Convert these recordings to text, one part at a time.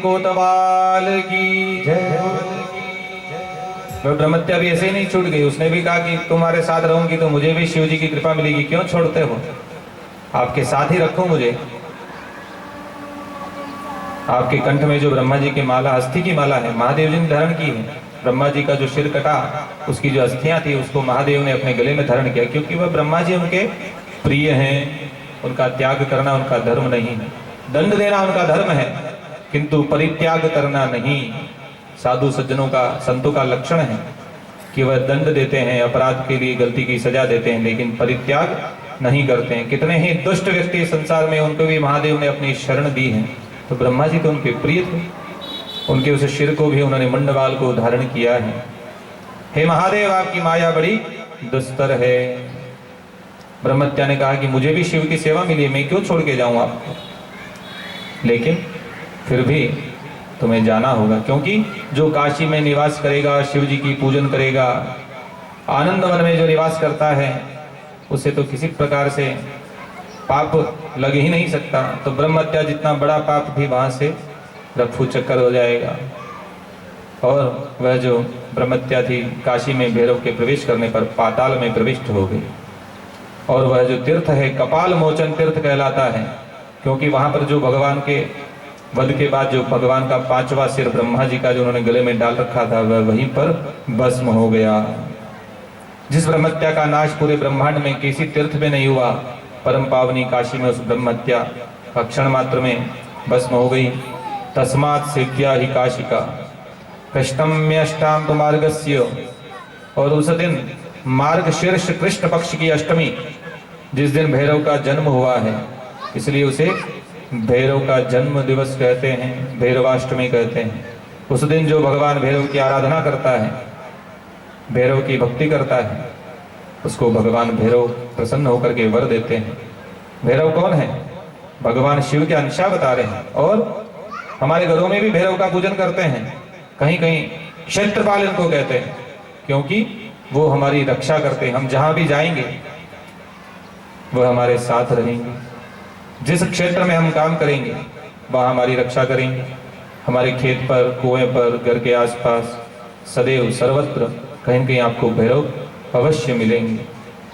कोतवाल की जय। ब्रह्मत्या भी ऐसे ही नहीं छूट गई, उसने भी कहा कि तुम्हारे साथ रहूंगी तो मुझे भी शिव जी की कृपा मिलेगी, क्यों छोड़ते हो, आपके साथ ही रखो मुझे। आपके कंठ में जो ब्रह्मा जी की माला, अस्थि की माला है, महादेव जी ने धारण की है। ब्रह्मा जी का जो सिर कटा, उसकी जो अस्थियां थी उसको महादेव ने अपने गले में धारण किया, क्योंकि वह ब्रह्मा जी उनके प्रिय हैं। उनका त्याग करना उनका धर्म नहीं है, दंड देना उनका धर्म है, किंतु परित्याग करना नहीं। साधु सज्जनों का, संतों का लक्षण है कि वह दंड देते हैं, अपराध के लिए गलती की सजा देते हैं, लेकिन परित्याग नहीं करते हैं। कितने ही दुष्ट व्यक्ति संसार में, उनको भी महादेव ने अपनी शरण दी है। तो ब्रह्मा जी तो उनके प्रिय थे, उनके उस सिर को भी उन्होंने मुंडवाल को धारण किया है। हे महादेव, आपकी माया बड़ी दुस्तर है। ब्रह्मत्या ने कहा कि मुझे भी शिव की सेवा मिली है, मैं क्यों छोड़ के जाऊं आपको, लेकिन फिर भी तुम्हें जाना होगा, क्योंकि जो काशी में निवास करेगा, शिव जी की पूजन करेगा, आनंद वन में जो निवास करता है, उसे तो किसी प्रकार से पाप लग ही नहीं सकता। तो ब्रह्मत्या जितना बड़ा पाप भी वहां से रफू चक्कर हो जाएगा। और वह जो ब्रह्मत्या थी, काशी में भैरव के प्रवेश करने पर पाताल में प्रविष्ट हो गई। और वह जो तीर्थ है कपाल मोचन तीर्थ कहलाता है, क्योंकि वहां पर जो भगवान के वध के बाद जो भगवान का 5वां सिर ब्रह्मा जी का जो उन्होंने गले में डाल रखा था, वह वहीं पर भस्म हो गया। जिस ब्रह्मत्या का नाश पूरे ब्रह्मांड में किसी तीर्थ में नहीं हुआ, परम पावनी काशी में उस ब्रह्मत्या का क्षण मात्र में भस्म हो गई। तस्मात् सेव्या ही काशिका कृष्णम्यष्टाम मार्गस्य। और उस दिन मार्गशीर्ष कृष्ण पक्ष की अष्टमी, जिस दिन भैरव का जन्म हुआ है, इसलिए उसे भैरव का जन्म दिवस कहते हैं, भैरवाष्टमी कहते हैं। उस दिन जो भगवान भैरव की आराधना करता है, भैरव की भक्ति करता है, उसको भगवान भैरव प्रसन्न होकर के वर देते हैं। भैरव कौन है? भगवान शिव के अंशा बता रहे हैं। और हमारे घरों में भी भैरव का पूजन करते हैं, कहीं कहीं क्षेत्रपाल इनको कहते हैं, क्योंकि वो हमारी रक्षा करते हैं। हम जहां भी जाएंगे वह हमारे साथ रहेंगे, जिस क्षेत्र में हम काम करेंगे वहां हमारी रक्षा करेंगे। हमारे खेत पर, कुएं पर, घर के आसपास सदैव सर्वत्र कहीं कहीं आपको भैरव अवश्य मिलेंगे।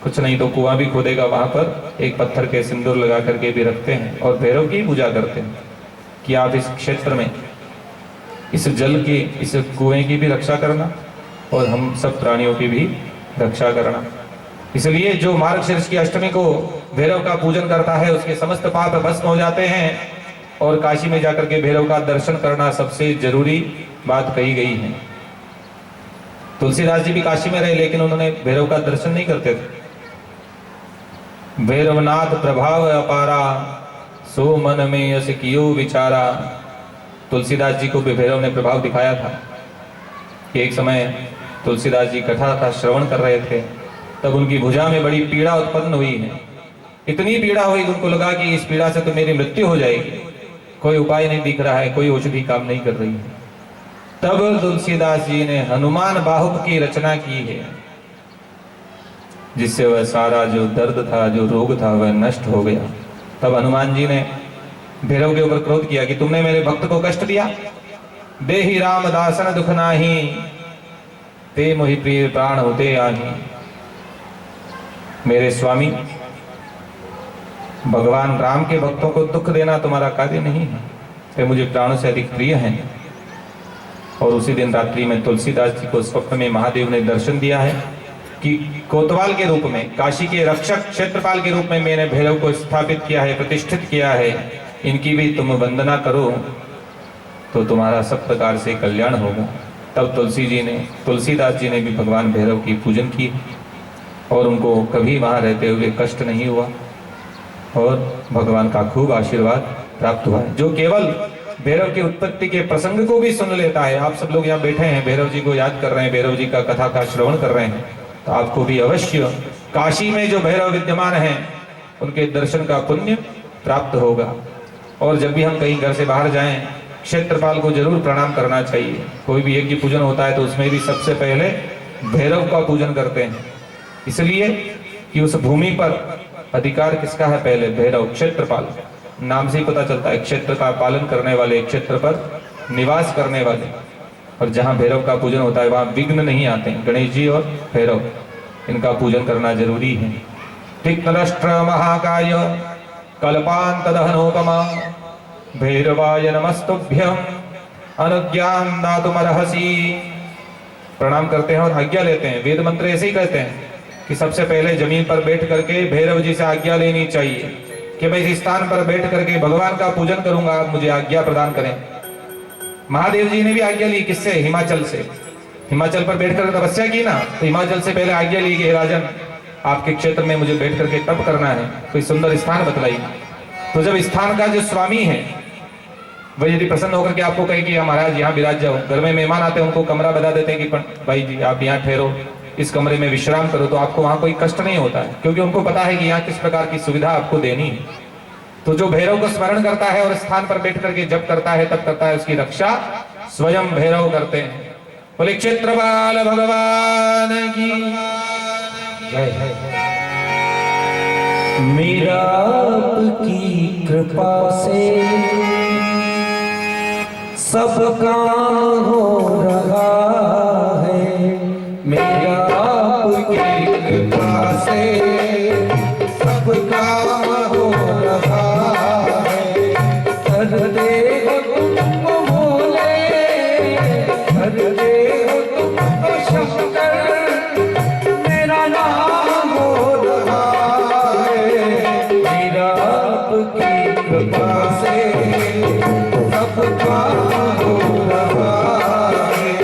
कुछ नहीं तो कुआं भी खोदेगा, वहां पर एक पत्थर के सिंदूर लगा करके भी रखते हैं और भैरव की पूजा करते हैं कि आप इस क्षेत्र में इस जल की, इस कुएं की भी रक्षा करना और हम सब प्राणियों की भी रक्षा करना। इसलिए जो मार्गशीर्ष की अष्टमी को भैरव का पूजन करता है, उसके समस्त पाप भस्म हो जाते हैं। और काशी में जाकर के भैरव का दर्शन करना सबसे जरूरी बात कही गई है। तुलसीदास जी भी काशी में रहे, लेकिन उन्होंने भैरव का दर्शन नहीं करते थे। भैरवनाथ प्रभाव अपारा, सो मन में यस कियो विचारा। तुलसीदास जी को भी भैरव ने प्रभाव दिखाया था कि एक समय तुलसीदास जी कथा का श्रवण कर रहे थे, तब उनकी भुजा में बड़ी पीड़ा उत्पन्न हुई है। इतनी पीड़ा हुई, उनको लगा कि इस पीड़ा से तो मेरी मृत्यु हो जाएगी, कोई उपाय नहीं दिख रहा है, कोई औषधि काम नहीं कर रही है। तब तुलसीदास जी ने हनुमान बाहुक की रचना की है, जिससे वह सारा जो दर्द था, जो रोग था, वह नष्ट हो गया। तब हनुमान जी ने भैरव के ऊपर क्रोध किया कि तुमने मेरे भक्त को कष्ट दिया। देहि राम दासन दुख नाही, ते मोहि प्रिय प्राण होते आही। मेरे स्वामी भगवान राम के भक्तों को दुख देना तुम्हारा कार्य नहीं है, वे मुझे प्राणों से अधिक प्रिय हैं। और उसी दिन रात्रि में तुलसीदास जी को स्वप्न में महादेव ने दर्शन दिया है कि कोतवाल के रूप में, काशी के रक्षक क्षेत्रपाल के रूप में मैंने भैरव को स्थापित किया है, प्रतिष्ठित किया है। इनकी भी तुम वंदना करो तो तुम्हारा सब प्रकार से कल्याण होगा। तब तुलसीदास जी ने भी भगवान भैरव की पूजन की और उनको कभी वहां रहते हुए कष्ट नहीं हुआ और भगवान का खूब आशीर्वाद प्राप्त हुआ है, जो केवल भैरव की उत्पत्ति के प्रसंग को भी सुन लेता है। आप सब लोग यहाँ बैठे हैं, भैरव जी को याद कर रहे हैं, भैरव जी का कथा का श्रवण कर रहे हैं, तो आपको भी अवश्य काशी में जो भैरव विद्यमान हैं उनके दर्शन का पुण्य प्राप्त होगा। और जब भी हम कहीं घर से बाहर जाएं, क्षेत्रपाल को जरूर प्रणाम करना चाहिए। कोई भी यज्ञ पूजन होता है तो उसमें भी सबसे पहले भैरव का पूजन करते हैं, इसलिए कि उस भूमि पर अधिकार किसका है? पहले भैरव, क्षेत्रपाल। नाम से ही पता चलता है, क्षेत्र का पालन करने वाले, क्षेत्र पर निवास करने वाले, और जहाँ भैरव का पूजन होता है वहाँ विघ्न नहीं आते हैं। गणेश जी और भैरव, इनका पूजन करना जरूरी है। तिक्तदष्ट्र महाकाय कल्पांत दहनोपमा भैरवाय नमस्तुभ्यं अनुज्ञां दातुमर्हसि। प्रणाम करते हैं और आज्ञा लेते हैं। वेद मंत्र ऐसे ही कहते हैं कि सबसे पहले जमीन पर बैठ करके भैरव जी से आज्ञा लेनी चाहिए कि मैं इस स्थान पर बैठ करके भगवान का पूजन करूंगा, आप मुझे आज्ञा प्रदान करें। महादेव जी ने भी आज्ञा ली, किससे? हिमाचल से। हिमाचल पर बैठकर तपस्या की ना, तो हिमाचल से पहले आज्ञा ली कि राजन आपके क्षेत्र में मुझे बैठ करके तप करना है, कोई सुंदर स्थान बतलाइए। तो जब स्थान का जो स्वामी है वह यदि प्रसन्न होकर के आपको कहे कि महाराज यहाँ विराज जाओ, घर में मेहमान आते हैं उनको कमरा बता देते हैं कि भाई जी आप यहाँ ठहरो, इस कमरे में विश्राम करो, तो आपको वहां कोई कष्ट नहीं होता है, क्योंकि उनको पता है कि यहाँ किस प्रकार की सुविधा आपको देनी है। तो जो भैरव को स्मरण करता है और स्थान पर बैठ करके जब करता है तब करता है, उसकी रक्षा स्वयं भैरव करते हैं। बोले क्षेत्रपाल भगवान की जय। मेरा आपकी कृपा से सब काम हो रहा है। मेरा आपकी कृपा से सब काम हो रहा है। करते हो तुम भोले, करते हो तुम शंकर, मेरा नाम हो रहा है। मेरा आपकी कृपा से सब काम हो रहा है।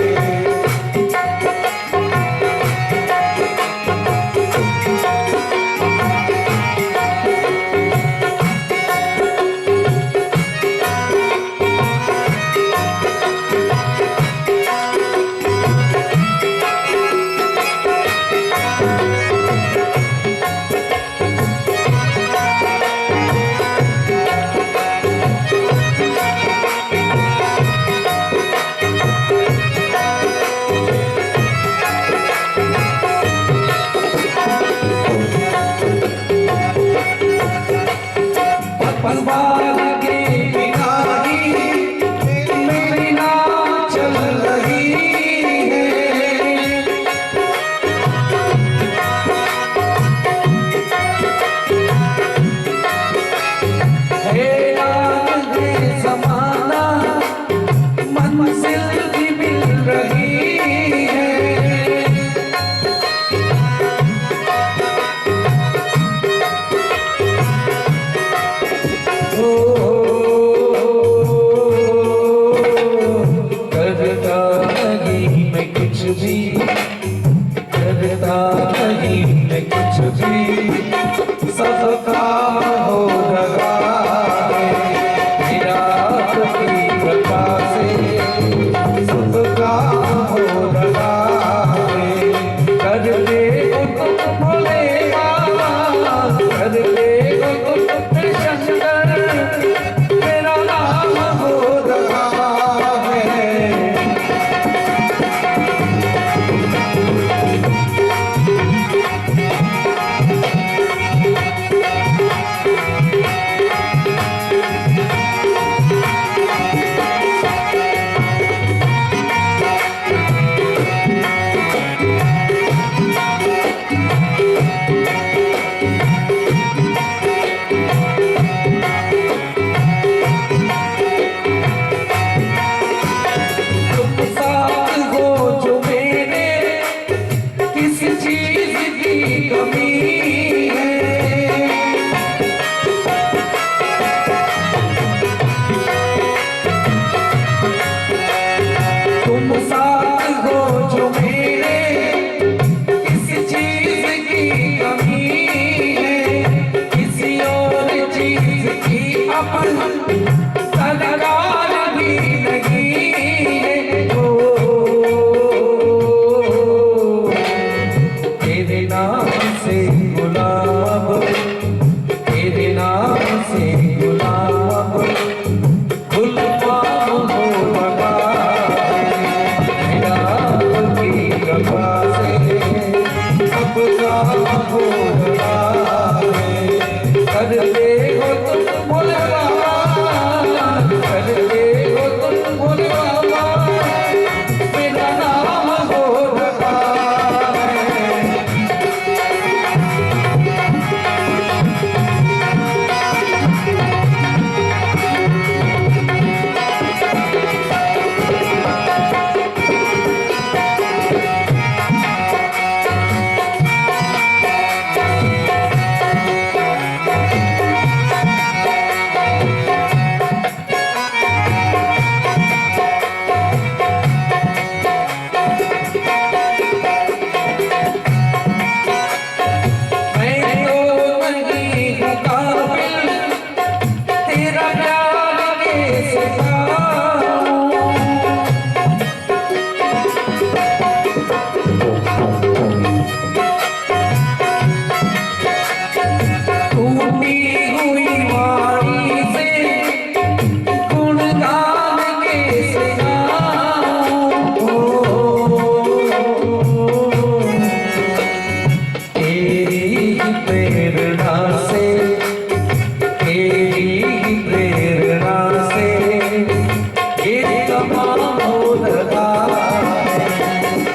हो रहा है,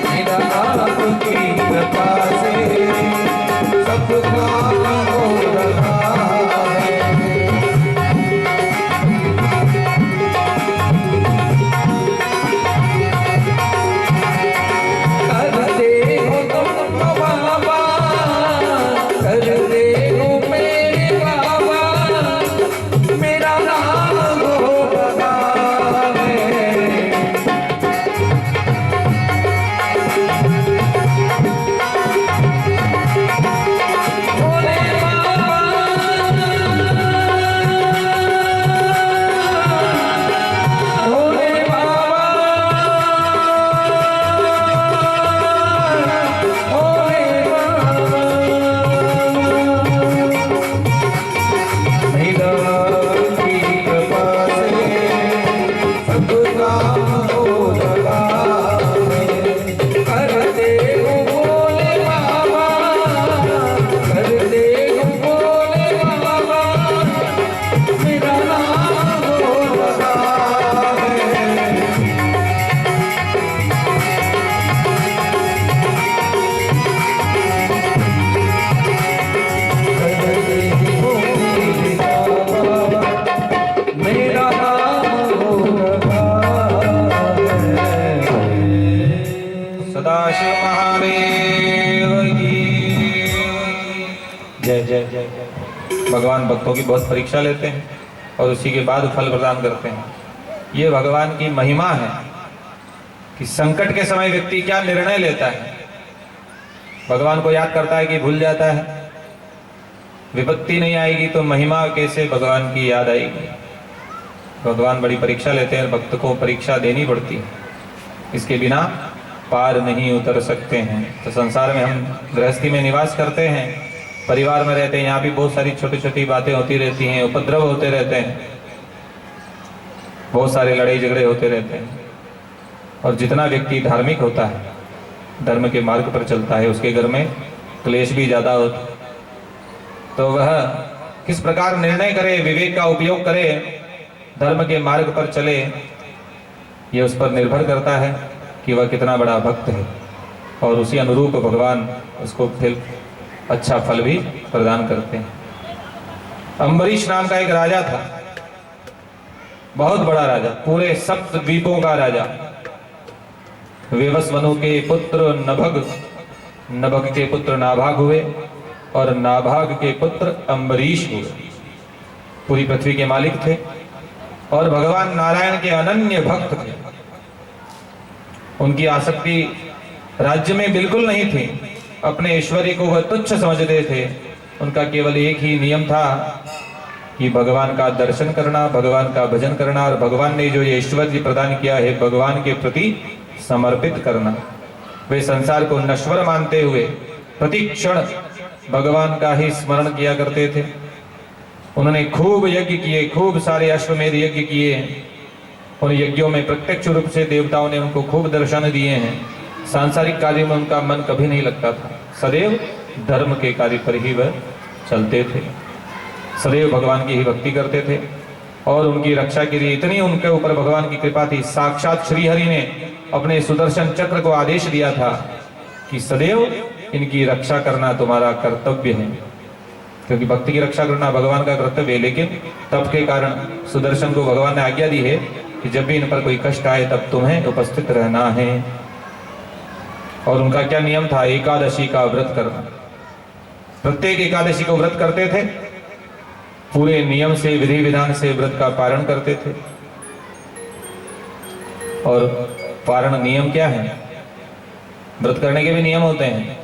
मेरा आपकी कृपा से सब काम हो रहा है। कर दे हो तुम बाबा, कर दे हो मेरे बाबा, मेरा नाम हो रहा है। भोले बाबा, भोले बाबा, भोले बाबा, मेरा की कृपा से सब काम हो रहा है। कर दे हो भोले बाबा, कर दे हो भोले बाबा, मेरा नाम हो रहा है। कर दे हो भोले बाबा, मेरा नाम हो रहा है। सदाशिव महादेव की जय जय जय जय। भगवान भक्तों की बहुत परीक्षा लेते हैं और उसी के बाद फल प्रदान करते हैं। ये भगवान की महिमा है कि संकट के समय व्यक्ति क्या निर्णय लेता है। भगवान को याद करता है कि भूल जाता है। विपत्ति नहीं आएगी तो महिमा कैसे भगवान की याद आएगी। भगवान बड़ी परीक्षा लेते हैं, भक्त को परीक्षा देनी पड़ती है, इसके बिना पार नहीं उतर सकते हैं। तो संसार में हम गृहस्थी में निवास करते हैं, परिवार में रहते हैं, यहाँ भी बहुत सारी छोटी छोटी बातें होती रहती हैं, उपद्रव होते रहते हैं, बहुत सारे लड़ाई झगड़े होते रहते हैं। और जितना व्यक्ति धार्मिक होता है, धर्म के मार्ग पर चलता है, उसके घर में क्लेश भी ज़्यादा होता है। तो वह किस प्रकार निर्णय करे, विवेक का उपयोग करे, धर्म के मार्ग पर चले, ये उस पर निर्भर करता है कि वह कितना बड़ा भक्त है। और उसी अनुरूप भगवान उसको फिर अच्छा फल भी प्रदान करते हैं। अम्बरीश नाम का एक राजा था, बहुत बड़ा राजा, पूरे सप्त द्वीपों का राजा। वेवस्वनु के पुत्र नभग, नभग के पुत्र नाभाग हुए और नाभाग के पुत्र अम्बरीश हुए। पूरी पृथ्वी के मालिक थे और भगवान नारायण के अनन्य भक्त थे। उनकी आसक्ति राज्य में बिल्कुल नहीं थी, अपने ऐश्वर्य को वह तुच्छ समझते थे। उनका केवल एक ही नियम था कि भगवान का दर्शन करना, भगवान का भजन करना और भगवान ने जो ये ऐश्वर्य प्रदान किया है भगवान के प्रति समर्पित करना। वे संसार को नश्वर मानते हुए प्रति क्षण भगवान का ही स्मरण किया करते थे। उन्होंने खूब यज्ञ किए, खूब सारे अश्वमेध यज्ञ किए। उन यज्ञों में प्रत्यक्ष रूप से देवताओं ने उनको खूब दर्शन दिए हैं। सांसारिक कार्य में उनका मन कभी नहीं लगता था, सदैव धर्म के कार्य पर ही वह चलते थे, सदैव भगवान की ही भक्ति करते थे। और उनकी रक्षा के लिए इतनी उनके ऊपर भगवान की कृपा थी, साक्षात श्रीहरि ने अपने सुदर्शन चक्र को आदेश दिया था कि सदैव इनकी रक्षा करना तुम्हारा कर्तव्य है। क्योंकि भक्ति की रक्षा करना भगवान का कर्तव्य है, लेकिन तप के कारण सुदर्शन को भगवान ने आज्ञा दी है कि जब भी इन पर कोई कष्ट आए तब तुम्हें उपस्थित रहना है। और उनका क्या नियम था? एकादशी का व्रत करना। प्रत्येक एकादशी को व्रत करते थे, पूरे नियम से, विधि विधान से व्रत का पारण करते थे। और पारण नियम क्या है? व्रत करने के भी नियम होते हैं,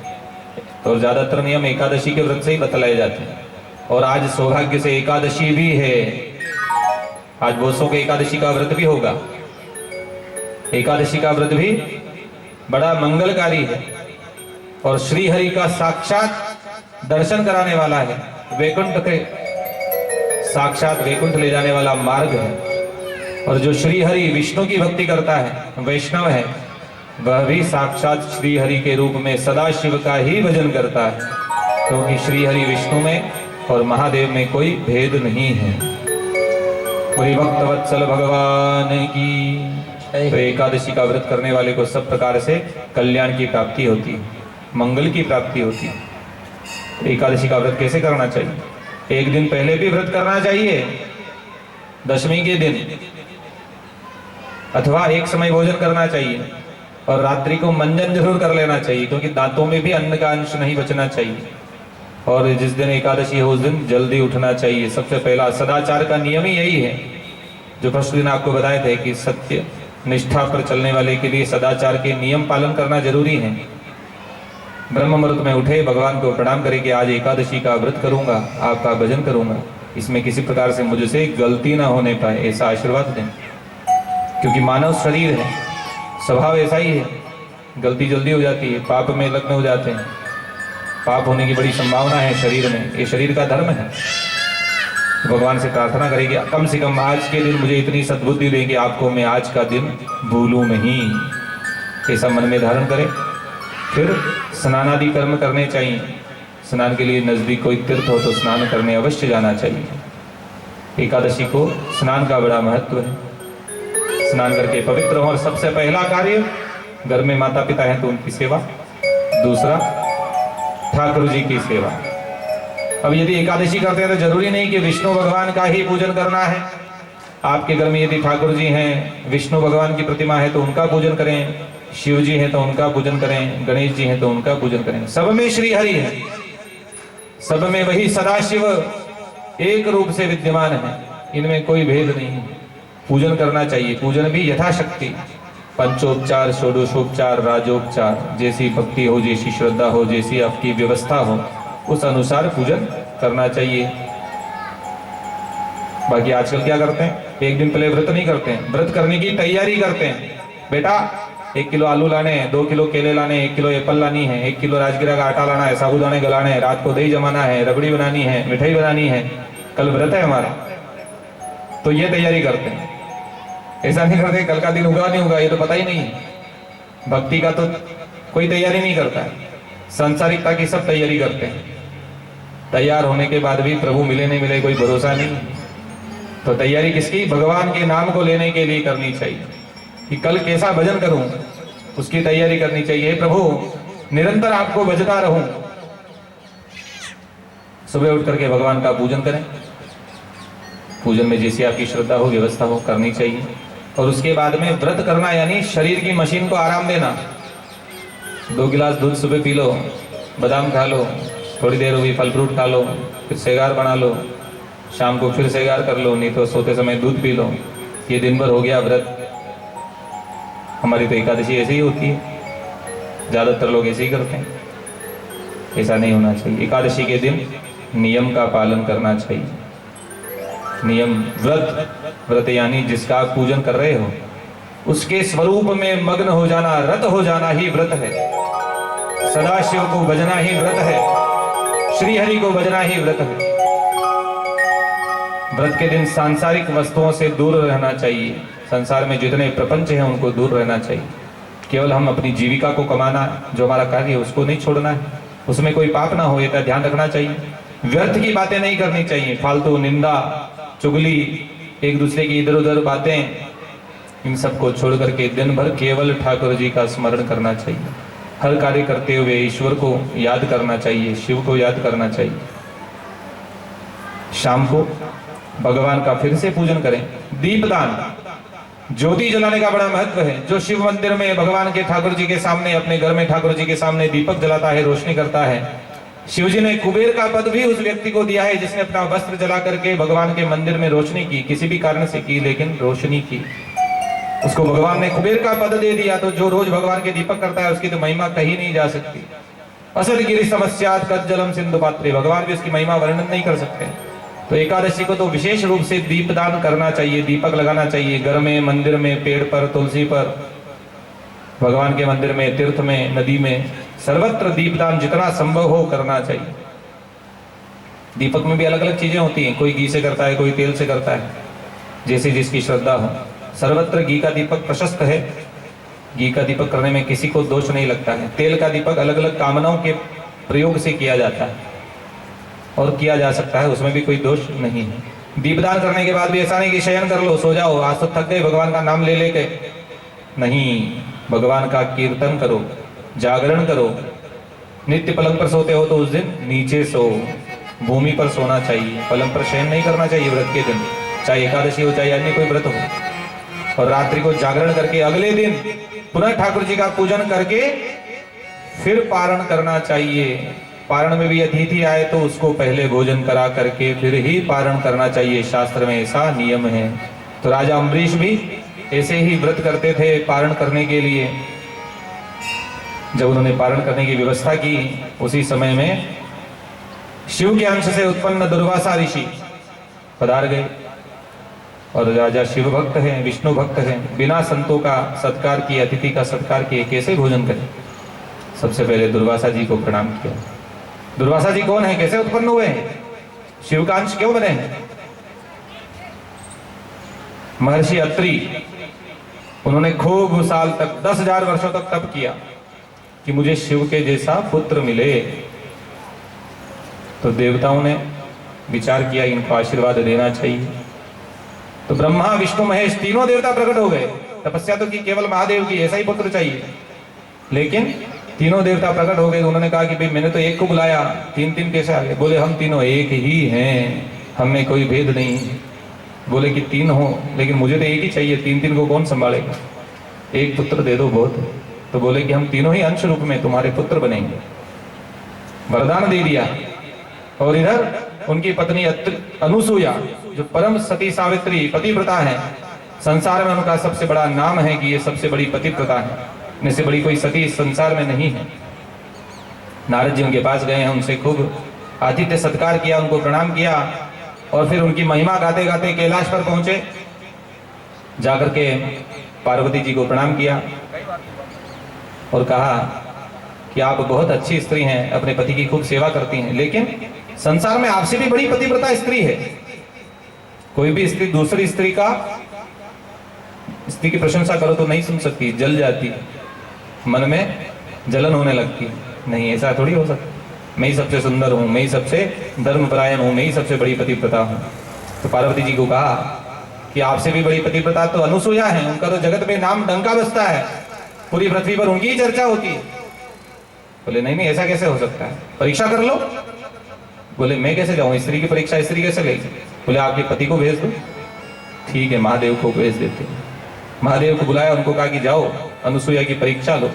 और ज्यादातर नियम एकादशी के व्रत से ही बतलाए जाते हैं। और आज सौभाग्य से एकादशी भी है, आज बोसों के एकादशी का व्रत भी होगा। एकादशी का व्रत भी बड़ा मंगलकारी है और श्री हरि का साक्षात दर्शन कराने वाला है। वैकुंठ के साक्षात वैकुंठ ले जाने वाला मार्ग है। और जो श्री हरि विष्णु की भक्ति करता है, वैष्णव है, वह भी साक्षात श्री हरि के रूप में सदा शिव का ही भजन करता है, क्योंकि श्री हरि विष्णु में और महादेव में कोई भेद नहीं है। पूरी भक्त वत्सल भगवान की तो एकादशी का व्रत करने वाले को सब प्रकार से कल्याण की प्राप्ति होती है, मंगल की प्राप्ति होती है। तो एकादशी का व्रत कैसे करना चाहिए? एक दिन पहले भी व्रत करना चाहिए, दशमी के दिन, अथवा एक समय भोजन करना चाहिए और रात्रि को मंजन जरूर कर लेना चाहिए, क्योंकि दांतों में भी अन्न का अंश नहीं बचना चाहिए। और जिस दिन एकादशी हो उस दिन जल्दी उठना चाहिए। सबसे पहला सदाचार का नियम ही यही है, जो फर्स्ट दिन आपको बताए थे कि सत्य निष्ठा पर चलने वाले के लिए सदाचार के नियम पालन करना जरूरी है। ब्रह्म मुहूर्त में उठे, भगवान को प्रणाम करे कि आज एकादशी का व्रत करूंगा, आपका भजन करूंगा, इसमें किसी प्रकार से मुझसे गलती ना होने पाए, ऐसा आशीर्वाद दें। क्योंकि मानव शरीर है, स्वभाव ऐसा ही है, गलती जल्दी हो जाती है, पाप में लग्न हो जाते हैं, पाप होने की बड़ी संभावना है शरीर में, ये शरीर का धर्म है। तो भगवान से प्रार्थना करेंगे कम से कम आज के दिन मुझे इतनी सद्बुद्धि दें कि आपको मैं आज का दिन भूलूं नहीं, ऐसा मन में धारण करें। फिर स्नान आदि कर्म करने चाहिए। स्नान के लिए नजदीक कोई तीर्थ हो तो स्नान करने अवश्य जाना चाहिए। एकादशी को स्नान का बड़ा महत्व है। स्नान करके पवित्र हो, और सबसे पहला कार्य घर में माता पिता है तो उनकी सेवा, दूसरा ठाकुर जी की सेवा। अब यदि एकादशी करते हैं तो जरूरी नहीं कि विष्णु भगवान का ही पूजन करना है। आपके घर में यदि ठाकुर जी हैं, विष्णु भगवान की प्रतिमा है तो उनका पूजन करें, शिव जी हैं तो उनका पूजन करें, गणेश जी हैं तो उनका पूजन करें। सब में श्री हरि है, सब में वही सदाशिव एक रूप से विद्यमान है, इनमें कोई भेद नहीं है। पूजन करना चाहिए, पूजन भी यथाशक्ति, पंचोपचार, षोडशोपचार, राजोपचार, जैसी भक्ति हो, जैसी श्रद्धा हो, जैसी आपकी व्यवस्था हो, उस अनुसार पूजन करना चाहिए। बाकी आजकल क्या करते हैं, एक दिन पहले व्रत नहीं करते हैं, व्रत करने की तैयारी करते हैं। बेटा 1 किलो आलू लाने हैं, 2 किलो केले लाने हैं, 1 किलो एप्पल लानी है, 1 किलो राजगिरा का आटा लाना है, साबुदाने गलाने हैं, रात को दही जमाना है, रबड़ी बनानी है, मिठाई बनानी है, कल व्रत है हमारा, तो ये तैयारी करते हैं। ऐसा नहीं करते कल का दिन होगा नहीं होगा, ये तो पता ही नहीं है। भक्ति का तो कोई तैयारी नहीं करता है, सांसारिकता की सब तैयारी करते हैं। तैयार होने के बाद भी प्रभु मिले नहीं मिले कोई भरोसा नहीं। तो तैयारी किसकी? भगवान के नाम को लेने के लिए करनी चाहिए कि कल कैसा भजन करूं, उसकी तैयारी करनी चाहिए। प्रभु निरंतर आपको भजता रहूं। सुबह उठ करके भगवान का पूजन करें, पूजन में जैसी आपकी श्रद्धा हो, व्यवस्था हो, करनी चाहिए। और उसके बाद में व्रत करना यानी शरीर की मशीन को आराम देना। 2 गिलास दूध सुबह पी लो, बादाम खा लो, थोड़ी देर हुई फल फ्रूट खा लो, फिर सेगार बना लो, शाम को फिर सेगार कर लो, नहीं तो सोते समय दूध पी लो, ये दिन भर हो गया व्रत। हमारी तो एकादशी ऐसे ही होती है, ज्यादातर लोग ऐसे ही करते हैं। ऐसा नहीं होना चाहिए। एकादशी के दिन नियम का पालन करना चाहिए। नियम, व्रत यानी जिसका आप पूजन कर रहे हो उसके स्वरूप में मग्न हो जाना, रत हो जाना ही व्रत है। सदाशिव को भजना ही व्रत है, श्री हरि को भजना ही व्रत है। व्रत के दिन सांसारिक वस्तुओं से दूर रहना चाहिए। संसार में जितने प्रपंच हैं उनको दूर रहना चाहिए। केवल हम अपनी जीविका को कमाना, जो हमारा कार्य है उसको नहीं छोड़ना है, उसमें कोई पाप ना हो, ये ध्यान रखना चाहिए। व्यर्थ की बातें नहीं करनी चाहिए, फालतू निंदा, चुगली, एक दूसरे की इधर उधर बातें, इन सबको छोड़ करके दिन भर केवल ठाकुर जी का स्मरण करना चाहिए। हर कार्य करते हुए ईश्वर को याद करना चाहिए, शिव को याद करना चाहिए। शाम को भगवान का फिर से पूजन करें। दीपदान, ज्योति जलाने का बड़ा महत्व है। जो शिव मंदिर में भगवान के ठाकुर जी के सामने, अपने घर में ठाकुर जी के सामने दीपक जलाता है, रोशनी करता है, शिव जी ने कुबेर का पद भी उस व्यक्ति को दिया है जिसने अपना वस्त्र जला करके भगवान के मंदिर में रोशनी की, किसी भी कारण से की, लेकिन रोशनी की, उसको भगवान ने कुबेर का पद दे दिया। तो जो रोज भगवान के दीपक करता है उसकी तो महिमा कही नहीं जा सकती। असद गिरि समस्यात कज्जलम सिंधु पात्रे, भगवान भी उसकी महिमा वर्णन नहीं कर सकते। तो एकादशी को तो विशेष रूप से दीपदान करना चाहिए, दीपक लगाना चाहिए, घर में, मंदिर में, पेड़ पर, तुलसी पर, भगवान के मंदिर में, तीर्थ में, नदी में, सर्वत्र दीपदान जितना संभव हो करना चाहिए। दीपक में भी अलग अलग चीजें होती हैं, कोई घी से करता है, कोई तेल से करता है, जैसे जिसकी श्रद्धा हो। सर्वत्र घी का दीपक प्रशस्त है, घी का दीपक करने में किसी को दोष नहीं लगता है। तेल का दीपक अलग अलग कामनाओं के प्रयोग से किया जाता है और किया जा सकता है, उसमें भी कोई दोष नहीं है। दीपदान करने के बाद भी ऐसा नहीं कि शयन कर लो, सो जाओ, आज तो थक गए भगवान का नाम ले लेके, नहीं, भगवान का कीर्तन करो, जागरण करो। नित्य पलंग पर सोते हो तो उस दिन नीचे सो, भूमि पर सोना चाहिए, पलंग पर शयन नहीं करना चाहिए व्रत के दिन, चाहे एकादशी हो चाहे अन्य कोई व्रत हो। और रात्रि को जागरण करके अगले दिन पुनः ठाकुर जी का पूजन करके फिर पारण करना चाहिए। पारण में भी अतिथि आए तो उसको पहले भोजन करा करके फिर ही पारण करना चाहिए, शास्त्र में ऐसा नियम है। तो राजा अम्बरीश भी ऐसे ही व्रत करते थे पारण करने के लिए। जब उन्होंने पारण करने की व्यवस्था की, उसी समय में शिव के अंश से उत्पन्न दुर्वासा ऋषि पधार गए। और राजा शिव भक्त हैं, विष्णु भक्त हैं, बिना संतों का सत्कार किए, अतिथि का सत्कार किए कैसे भोजन करें। सबसे पहले दुर्वासा जी को प्रणाम किया। दुर्वासा जी कौन है, कैसे उत्पन्न हुए हैं, शिव का अंश क्यों बने हैं? महर्षि अत्रि, उन्होंने खूब साल तक 10,000 वर्षों तक तप किया कि मुझे शिव के जैसा पुत्र मिले। तो देवताओं ने विचार किया इनको आशीर्वाद देना चाहिए। तो ब्रह्मा विष्णु महेश तीनों देवता प्रकट हो गए। तपस्या तो की केवल महादेव की, ऐसा ही पुत्र चाहिए, लेकिन तीनों देवता प्रकट हो गए। उन्होंने कहा कि भाई मैंने तो एक को बुलाया, तीन कैसे आ गए? बोले हम तीनों एक ही हैं, हमें कोई भेद नहीं। बोले कि 3 हो, लेकिन मुझे तो एक ही चाहिए, 3 को कौन संभालेगा, एक पुत्र दे दो बहुत है। तो बोले कि हम तीनों ही अंश रूप में तुम्हारे पुत्र बनेंगे, वरदान दे दिया। और इधर उनकी पत्नी अनुसुईया, जो परम सती सावित्री पतिव्रता है, संसार में उनका सबसे बड़ा नाम है कि ये सबसे बड़ी पतिव्रता है, इनसे बड़ी कोई सती इस संसार में नहीं है। नारद जी उनके पास गए हैं, उनसे खूब आतिथ्य सत्कार किया, उनको प्रणाम किया और फिर उनकी महिमा गाते गाते कैलाश पर पहुंचे। जाकर के पार्वती जी को प्रणाम किया और कहा कि आप बहुत अच्छी स्त्री हैं, अपने पति की खूब सेवा करती हैं, लेकिन संसार में आपसे भी बड़ी पतिव्रता स्त्री है। कोई भी स्त्री दूसरी स्त्री की प्रशंसा करो तो नहीं सुन सकती, जल जाती, मन में जलन होने लगती। नहीं, ऐसा थोड़ी हो सकता। मैं ही सबसे सुंदर हूं, मैं ही सबसे धर्मपरायण हूं, मैं ही सबसे बड़ी पतिव्रता हूं। तो पार्वती जी को कहा कि आपसे भी बड़ी पतिव्रता तो अनुसुईया है, उनका तो जगत में नाम डंका बजता है, पूरी पृथ्वी पर उनकी ही चर्चा होती है। बोले नहीं नहीं, ऐसा कैसे हो सकता है, परीक्षा कर लो। बोले मैं कैसे जाऊं, स्त्री की परीक्षा स्त्री कैसे लेगी? बोले आपके पति को भेज दो। ठीक है, महादेव को भेज देते। महादेव को बुलाया, उनको कहा कि जाओ अनुसुईया की परीक्षा लो।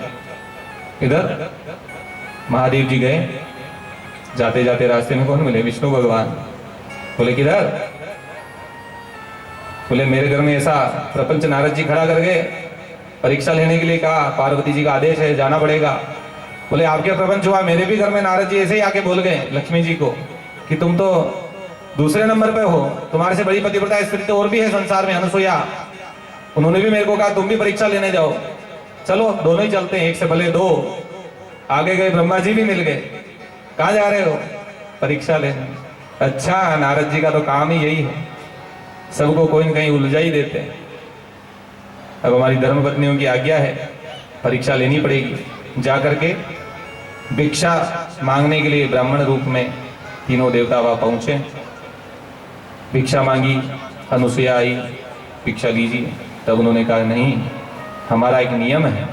इधर महादेव जी गए, जाते जाते रास्ते में कौन मिले? विष्णु भगवान। बोले किधर? बोले मेरे घर में ऐसा प्रपंच नारद जी खड़ा कर गए, परीक्षा लेने के लिए कहा, पार्वती जी का आदेश है, जाना पड़ेगा। बोले आपके प्रपंच हुआ, मेरे भी घर में नारद जी ऐसे ही आके बोल गए लक्ष्मी जी को कि तुम तो दूसरे नंबर पे हो, तुम्हारे से बड़ी पतिव्रता स्त्री तो और भी है संसार में, अनुसुईया। उन्होंने भी मेरे को कहा तुम भी परीक्षा लेने जाओ। चलो दोनों ही चलते हैं, एक से भले 2। आगे गए, ब्रह्मा जी भी मिल गए। कहाँ जा रहे हो? परीक्षा लेने। अच्छा, नारद जी का तो काम ही यही है, सबको कोई न कहीं उलझा ही देते हैं। अब हमारी धर्मपत्नियों की आज्ञा है, परीक्षा लेनी पड़ेगी। जा करके भिक्षा मांगने के लिए ब्राह्मण रूप में तीनों देवता वहां पहुंचे। भिक्षा मांगी, अनुसुईया आई, भिक्षा लीजिए। तब उन्होंने कहा नहीं, हमारा एक नियम है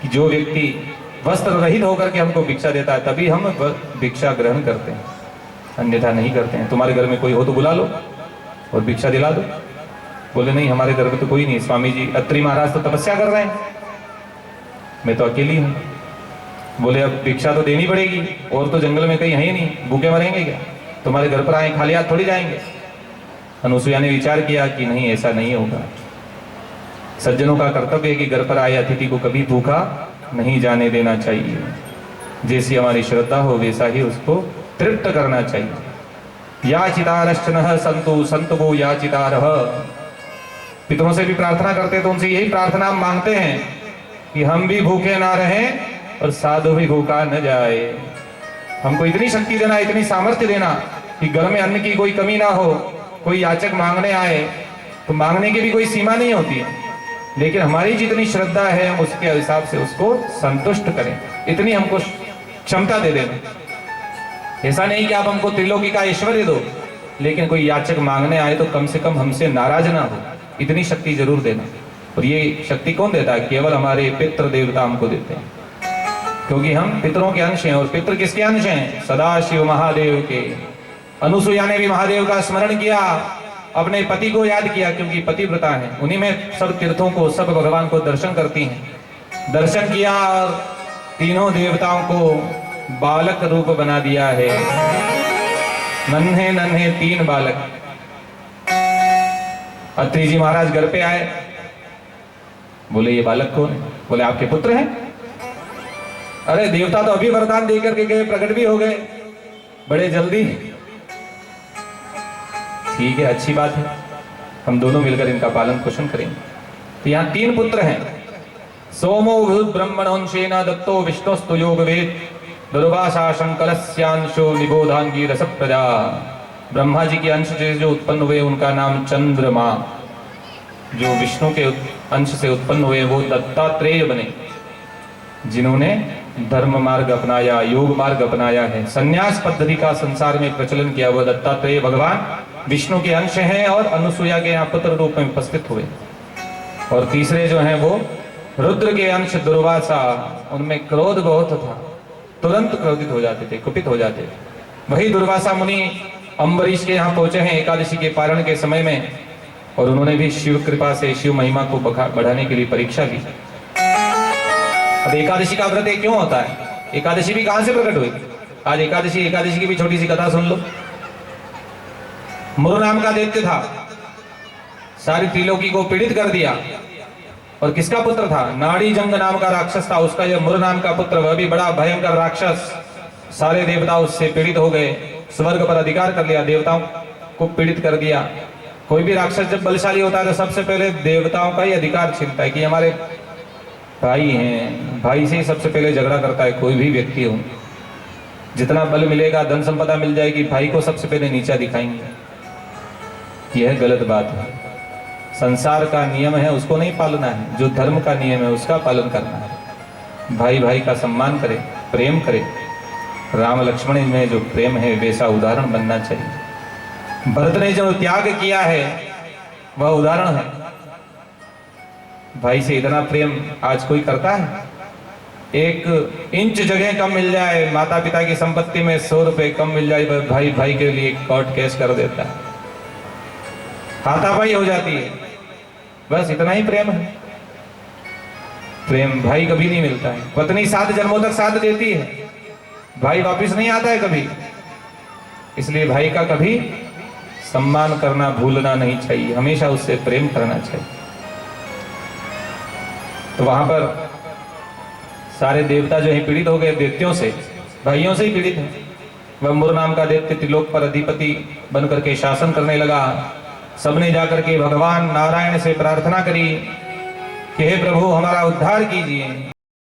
कि जो व्यक्ति वस्त्र रहित होकर के हमको भिक्षा देता है तभी हम भिक्षा ग्रहण करते हैं, अन्यथा नहीं करते हैं। तुम्हारे घर में कोई हो तो बुला लो और भिक्षा दिला दो। बोले नहीं, हमारे घर में तो कोई नहीं, स्वामी जी अत्रि महाराज तो तपस्या कर रहे हैं, मैं तो अकेली हूं। बोले अब भिक्षा तो देनी पड़ेगी, और तो जंगल में कहीं है ही नहीं, भूखे मरेंगे क्या? तुम्हारे घर पर आए खाली हाथ थोड़ी जाएंगे। अनुसुईया ने विचार किया कि नहीं, ऐसा नहीं होगा। सज्जनों का कर्तव्य है कि घर पर आए अतिथि को कभी भूखा नहीं जाने देना चाहिए। जैसी हमारी श्रद्धा हो वैसा ही उसको तृप्त करना चाहिए। याचितारश्चनः संतु संतवो याचितारः। पितरों से भी प्रार्थना करते तो उनसे यही प्रार्थना मांगते हैं कि हम भी भूखे ना रहें और साधु भी भूखा न जाए। हमको इतनी शक्ति देना, इतनी सामर्थ्य देना कि घर में अन्न की कोई कमी ना हो। कोई याचक मांगने आए तो मांगने की भी कोई सीमा नहीं होती है, लेकिन हमारी जितनी श्रद्धा है हम उसके हिसाब से उसको संतुष्ट करें, इतनी हमको क्षमता दे देना। ऐसा नहीं कि आप हमको त्रिलोकी का ऐश्वर्य दो, लेकिन कोई याचक मांगने आए तो कम से कम हमसे नाराज ना हो, इतनी शक्ति जरूर देना। और ये शक्ति कौन देता है? केवल हमारे पितृ देवता हमको देते हैं, क्योंकि हम पितरों के अंश हैं। और पितृ किसके अंश हैं? सदाशिव महादेव के। अनुसुईया ने भी महादेव का स्मरण किया, अपने पति को याद किया, क्योंकि पतिव्रता है, उन्हीं में सब तीर्थों को, सब भगवान को दर्शन करती हैं। दर्शन किया और तीनों देवताओं को बालक रूप बना दिया है। नन्हे नन्हे 3 बालक। अत्रि जी महाराज घर पे आए, बोले ये बालक कौन है? बोले आपके पुत्र हैं। अरे देवता तो अभी वरदान देकर के गए, प्रकट भी हो गए बड़े जल्दी। ठीक है, अच्छी बात है, हम दोनों मिलकर इनका पालन पोषण करेंगे। तो यहाँ 3 पुत्र हैं। सोमो ब्रह्मणोंशेन दत्तो विष्णुस्तु योग वेद दुर्वासा शंकलस्यांशो निबोधांगी रस प्रजा। ब्रह्मा जी के अंश से जो उत्पन्न हुए उनका नाम चंद्रमा, जो विष्णु के अंश से उत्पन्न हुए वो दत्तात्रेय बने, जिन्होंने धर्म मार्ग अपनाया, योग मार्ग अपनाया है, संन्यास पद्धति का संसार में प्रचलन किया। वो दत्तात्रेय भगवान विष्णु के अंश हैं और अनुसुईया के यहाँ पुत्र रूप में उपस्थित हुए। और तीसरे जो हैं वो रुद्र के अंश दुर्वासा, उनमें क्रोध बहुत था, तुरंत क्रोधित हो जाते थे, कुपित हो जाते थे। वही दुर्वासा मुनि अम्बरीश के यहाँ पहुंचे हैं एकादशी के पारण के समय में, और उन्होंने भी शिव कृपा से शिव महिमा को बढ़ाने के लिए परीक्षा ली। अब एकादशी का व्रत क्यों होता है? एकादशी भी कहां से प्रकट हुई? आज एकादशी की भी छोटी सी कथा सुन लो। मुरु नाम का दैत्य था, सारी त्रिलोकी को पीड़ित कर दिया। और किसका पुत्र था? नाड़ी जंग नाम का राक्षस था, उसका यह मुरु नाम का पुत्र, वह भी बड़ा भयंकर राक्षस। सारे देवता उससे पीड़ित हो गए, स्वर्ग पर अधिकार कर लिया, देवताओं को पीड़ित कर दिया। कोई भी राक्षस जब बलशाली होता है तो सबसे पहले देवताओं का ही अधिकार छीनता है कि हमारे भाई हैं, भाई से ही सबसे पहले झगड़ा करता है कोई भी व्यक्ति हो। जितना बल मिलेगा, धन संपदा मिल जाएगी, भाई को सबसे पहले नीचा दिखाएंगे। यह गलत बात है। संसार का नियम है, उसको नहीं पालना है। जो धर्म का नियम है उसका पालन करना है। भाई भाई का सम्मान करे, प्रेम करे। राम लक्ष्मण में जो प्रेम है वैसा उदाहरण बनना चाहिए। भरत ने जो त्याग किया है वह उदाहरण है। भाई से इतना प्रेम आज कोई करता है? 1 इंच जगह कम मिल जाए, माता पिता की संपत्ति में 100 रुपए कम मिल जाए, भाई भाई के लिए कोर्ट केस कर देता है, हाथापाई हो जाती है। बस इतना ही प्रेम है। प्रेम भाई कभी नहीं मिलता है। पत्नी 7 जन्मों तक साथ देती है, भाई वापिस नहीं आता है कभी। इसलिए भाई का कभी सम्मान करना भूलना नहीं चाहिए, हमेशा उससे प्रेम करना चाहिए। तो वहां पर सारे देवता जो है पीड़ित हो गए दैत्यों से, भाइयों से ही पीड़ित है। वह मुरु नाम का दैत्य त्रिलोक पर अधिपति बनकर के शासन करने लगा। सबने जाकर के भगवान नारायण से प्रार्थना करी कि हे प्रभु हमारा उद्धार कीजिए।